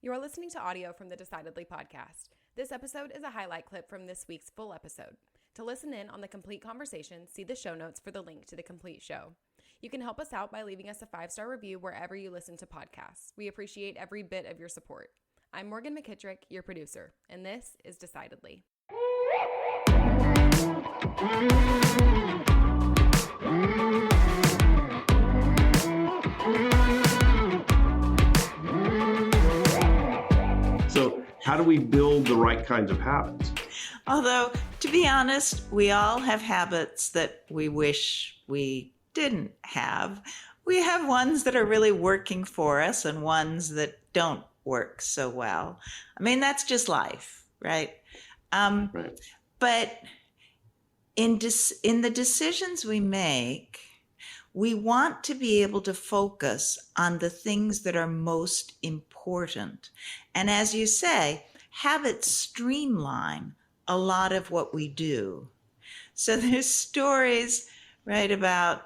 You are listening to audio from the Decidedly podcast. This episode is a highlight clip from this week's full episode. To listen in on the complete conversation, see the show notes for the link to the complete show. You can help us out by leaving us a 5-star review wherever you listen to podcasts. We appreciate every bit of your support. I'm Morgan McKittrick, your producer, and this is Decidedly. So how do we build the right kinds of habits? Although, to be honest, we all have habits that we wish we didn't have. We have ones that are really working for us and ones that don't work so well. I mean, that's just life, right? Right. But in the decisions we make, we want to be able to focus on the things that are most important. And as you say, habits streamline a lot of what we do. So there's stories, right, about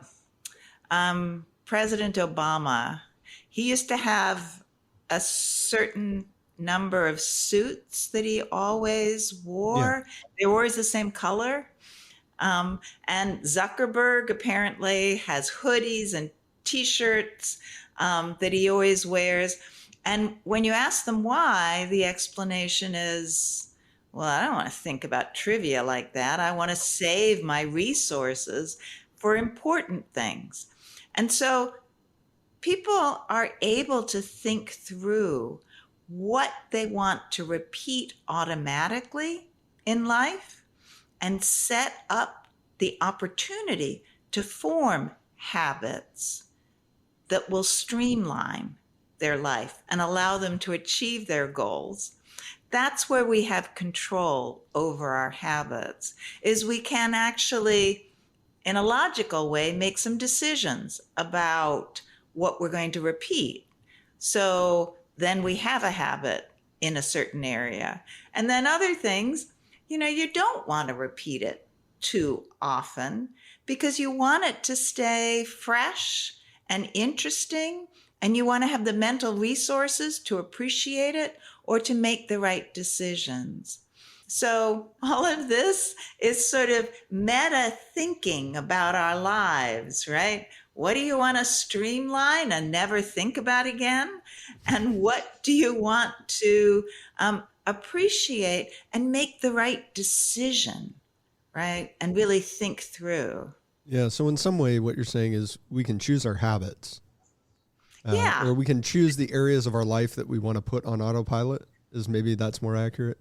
President Obama. He used to have a certain number of suits that he always wore. Yeah. They were always the same color. And Zuckerberg apparently has hoodies and T-shirts that he always wears. And when you ask them why, the explanation is, well, I don't want to think about trivia like that. I want to save my resources for important things. And so people are able to think through what they want to repeat automatically in life and set up the opportunity to form habits that will streamline their life and allow them to achieve their goals. That's where we have control over our habits, is we can actually, in a logical way, make some decisions about what we're going to repeat. So then we have a habit in a certain area. And then other things, you don't want to repeat it too often because you want it to stay fresh and interesting, and you want to have the mental resources to appreciate it or to make the right decisions. So all of this is sort of meta thinking about our lives, right? What do you want to streamline and never think about again? And what do you want to appreciate and make the right decision, right? And really think through. Yeah. So in some way, what you're saying is we can choose our habits. Yeah. Or we can choose the areas of our life that we want to put on autopilot. Is maybe that's more accurate?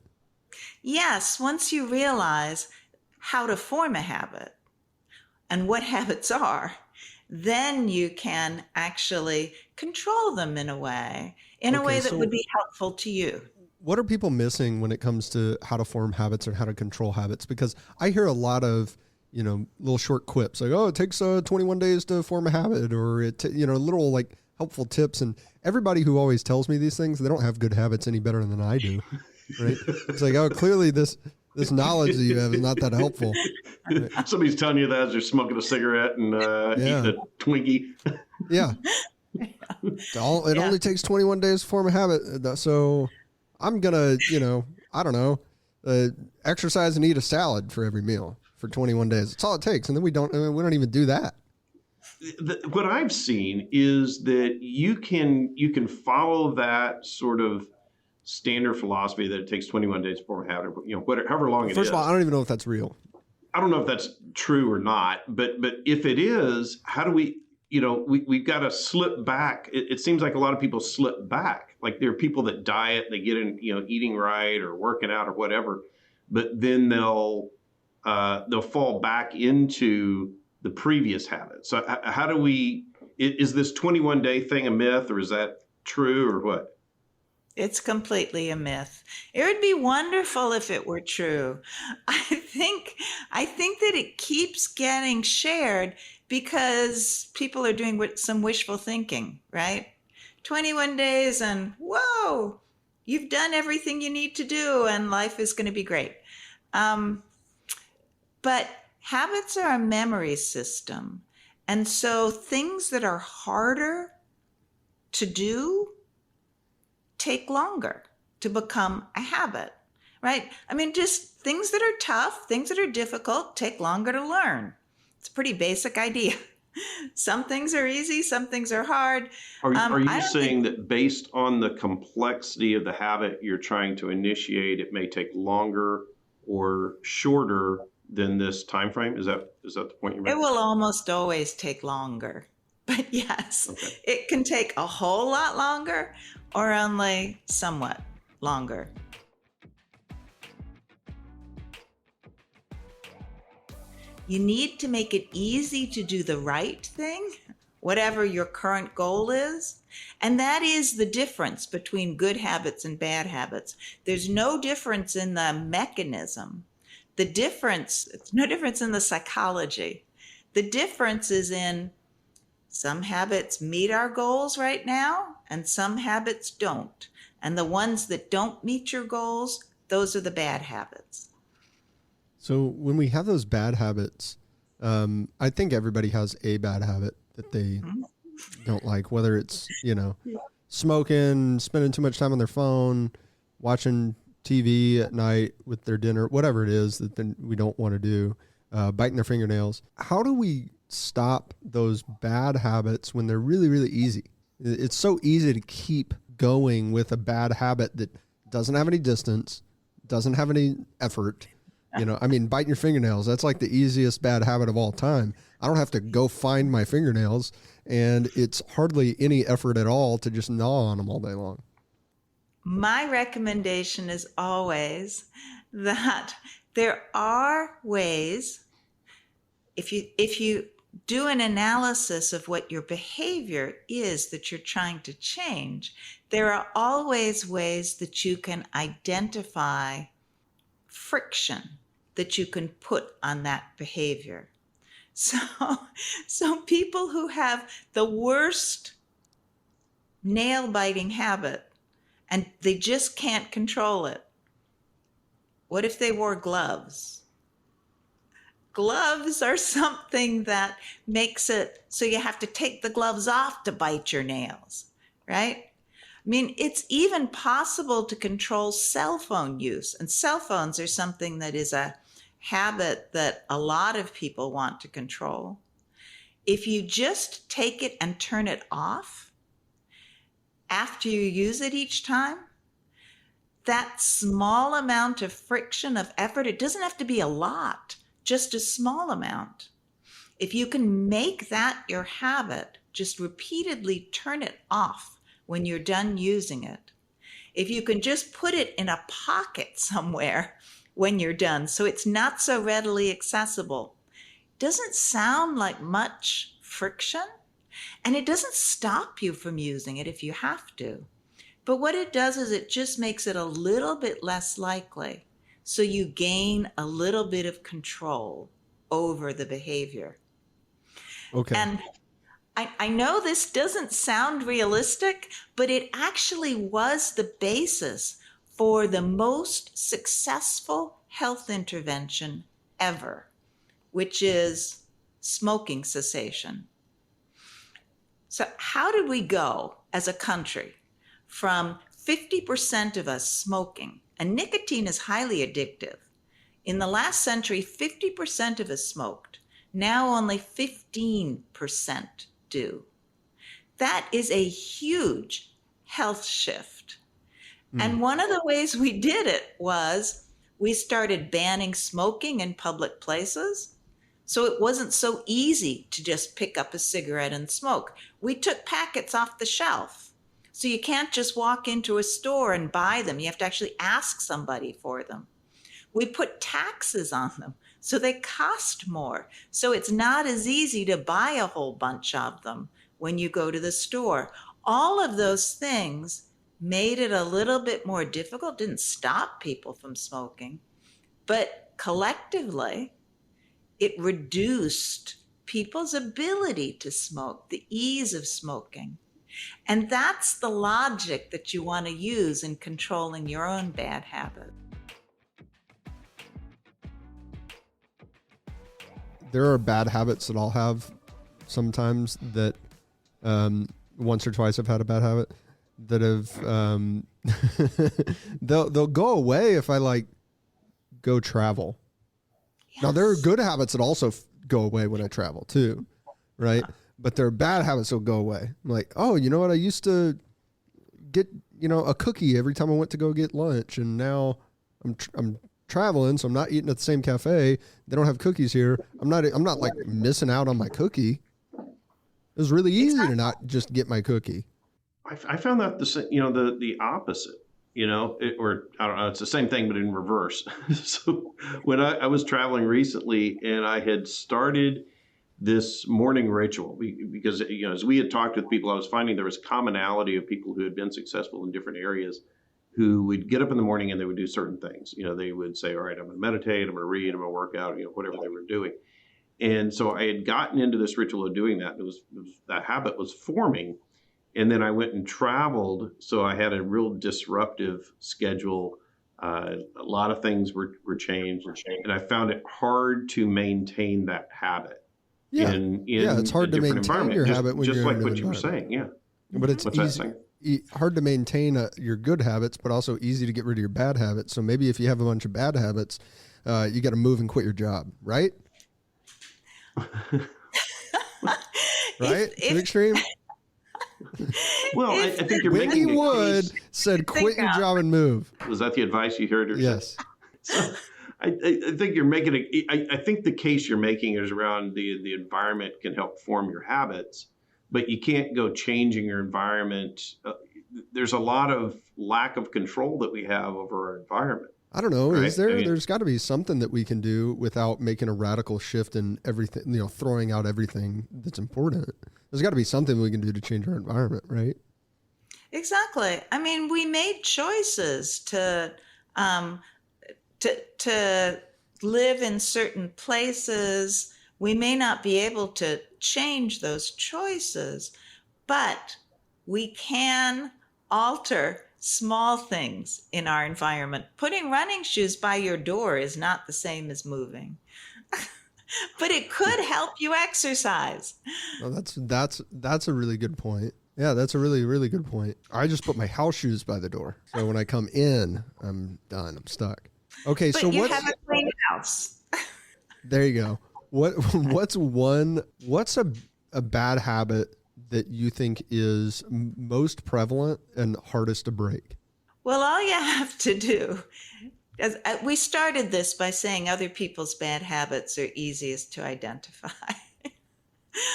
Yes. Once you realize how to form a habit and what habits are, then you can actually control them in a way that would be helpful to you. What are people missing when it comes to how to form habits or how to control habits? Because I hear a lot of, little short quips like, oh, it takes 21 days to form a habit, or little like helpful tips. And everybody who always tells me these things, they don't have good habits any better than I do. Right? It's like, oh, clearly this knowledge that you have is not that helpful. Right? Somebody's telling you that as you're smoking a cigarette and eating a Twinkie. Yeah. It only takes 21 days to form a habit. So I'm going to, exercise and eat a salad for every meal for 21 days. That's all it takes. And then we don't even do that. What I've seen is that you can follow that sort of standard philosophy that it takes 21 days to form a habit, however long it is. First of all, I don't even know if that's real. I don't know if that's true or not, but if it is, how do we, we've got to slip back. It seems like a lot of people slip back. Like there are people that diet, they get in, eating right or working out or whatever, but then they'll fall back into the previous habit. So how do we, is this 21 day thing a myth, or is that true, or what? It's completely a myth. It would be wonderful if it were true. I think that it keeps getting shared because people are doing some wishful thinking, right? 21 days and whoa, you've done everything you need to do and life is going to be great. But habits are a memory system. And so things that are harder to do take longer to become a habit, right? I mean, just things that are tough, things that are difficult, take longer to learn. It's a pretty basic idea. Some things are easy, some things are hard. Are you I don't saying think, that based on the complexity of the habit you're trying to initiate, it may take longer or shorter than this time frame? Is that the point you're it making? will almost always take longer. But yes, Okay. it can take a whole lot longer or only somewhat longer. You need to make it easy to do the right thing, whatever your current goal is. And that is the difference between good habits and bad habits. There's no difference in the mechanism. It's no difference in the psychology. The difference is in some habits meet our goals right now and some habits don't. And the ones that don't meet your goals, those are the bad habits. So when we have those bad habits, I think everybody has a bad habit that they don't like, whether it's, smoking, spending too much time on their phone, watching TV at night with their dinner, whatever it is that then we don't want to do, biting their fingernails. How do we stop those bad habits when they're really, really easy? It's so easy to keep going with a bad habit that doesn't have any distance, doesn't have any effort. Biting your fingernails, that's like the easiest bad habit of all time. I don't have to go find my fingernails, and it's hardly any effort at all to just gnaw on them all day long. My recommendation is always that there are ways, if you do an analysis of what your behavior is that you're trying to change, there are always ways that you can identify friction that you can put on that behavior. So people who have the worst nail biting habit and they just can't control it, what if they wore gloves? Gloves are something that makes it so you have to take the gloves off to bite your nails, right? I mean, it's even possible to control cell phone use. And cell phones are something that is a habit that a lot of people want to control. If you just take it and turn it off after you use it each time, that small amount of friction, of effort, it doesn't have to be a lot, just a small amount. If you can make that your habit, just repeatedly turn it off when you're done using it. If you can just put it in a pocket somewhere when you're done, so it's not so readily accessible, doesn't sound like much friction, and it doesn't stop you from using it if you have to. But what it does is it just makes it a little bit less likely, so you gain a little bit of control over the behavior. Okay. And I know this doesn't sound realistic, but it actually was the basis for the most successful health intervention ever, which is smoking cessation. So how did we go as a country from 50% of us smoking, and nicotine is highly addictive. In the last century, 50% of us smoked. Now only 15% do. That is a huge health shift. And one of the ways we did it was we started banning smoking in public places. So it wasn't so easy to just pick up a cigarette and smoke. We took packets off the shelf. So you can't just walk into a store and buy them. You have to actually ask somebody for them. We put taxes on them, so they cost more. So it's not as easy to buy a whole bunch of them when you go to the store. All of those things made it a little bit more difficult, didn't stop people from smoking, but collectively, it reduced people's ability to smoke, the ease of smoking. And that's the logic that you want to use in controlling your own bad habit. There are bad habits that I'll have sometimes that once or twice I've had a bad habit. that have they'll go away if I like go travel. Yes. Now there are good habits that also go away when I travel too, right? But there are bad habits that will go away. I'm like, oh, you know what? I used to get, a cookie every time I went to go get lunch, and now I'm traveling, so I'm not eating at the same cafe. They don't have cookies here. I'm not like missing out on my cookie. It was really easy to not just get my cookie. I found that the opposite, or I don't know, it's the same thing, but in reverse. So when I was traveling recently and I had started this morning ritual, because, as we had talked with people, I was finding there was commonality of people who had been successful in different areas who would get up in the morning and they would do certain things. They would say, all right, I'm going to meditate, I'm going to read, I'm going to work out, whatever they were doing. And so I had gotten into this ritual of doing that. That habit was forming. And then I went and traveled. So I had a real disruptive schedule. A lot of things were changed. And I found it hard to maintain that habit. Yeah. It's hard to maintain your habit when just you're like in what an you were saying. Yeah. But it's What's hard to maintain your good habits, but also easy to get rid of your bad habits. So maybe if you have a bunch of bad habits, you got to move and quit your job, right? Right? Too extreme? Well, I think you're Wendy making Wood said, quit your job and move. Was that the advice you heard? Yes. So, I think you're making I think the case you're making is around the environment can help form your habits, but you can't go changing your environment. There's a lot of lack of control that we have over our environment. I don't know. Right? Is there? There's got to be something that we can do without making a radical shift in everything, throwing out everything that's important. There's got to be something we can do to change our environment, right? Exactly. I mean, we made choices to live in certain places. We may not be able to change those choices, but we can alter small things in our environment. Putting running shoes by your door is not the same as moving, but it could help you exercise. Well, that's a really good point. Yeah, that's a really, really good point. I just put my house shoes by the door. So when I come in, I'm done. I'm stuck. Okay, but so you have a clean house. There you go. What's a bad habit that you think is most prevalent and hardest to break? Well, all you have to do, we started this by saying other people's bad habits are easiest to identify.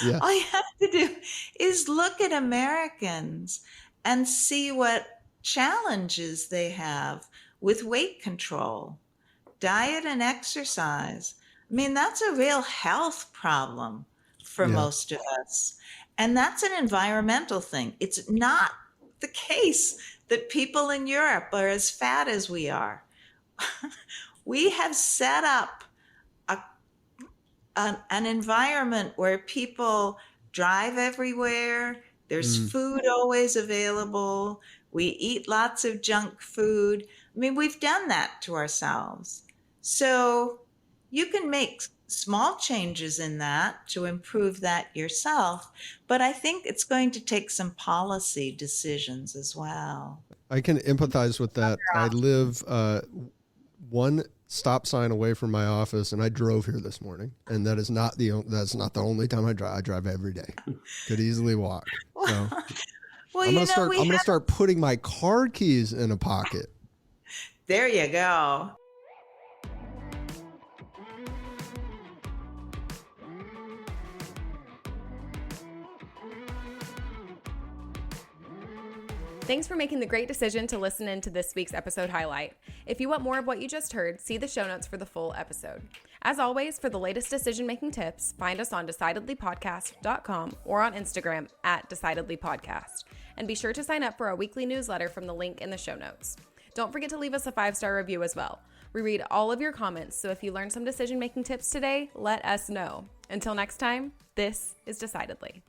Yes. All you have to do is look at Americans and see what challenges they have with weight control, diet and exercise. I mean, that's a real health problem for most of us. And that's an environmental thing. It's not the case that people in Europe are as fat as we are. We have set up an environment where people drive everywhere. There's food always available. We eat lots of junk food. I mean, we've done that to ourselves. So you can make small changes in that to improve that yourself. But I think it's going to take some policy decisions as well. I can empathize with that. I live one stop sign away from my office, and I drove here this morning. And that's not the only time I drive. I drive every day. Could easily walk. So well, I'm gonna start putting my car keys in a pocket. There you go. Thanks for making the great decision to listen in to this week's episode highlight. If you want more of what you just heard, see the show notes for the full episode. As always, for the latest decision-making tips, find us on decidedlypodcast.com or on Instagram @decidedlypodcast. And be sure to sign up for our weekly newsletter from the link in the show notes. Don't forget to leave us a 5-star review as well. We read all of your comments, so if you learned some decision-making tips today, let us know. Until next time, this is Decidedly.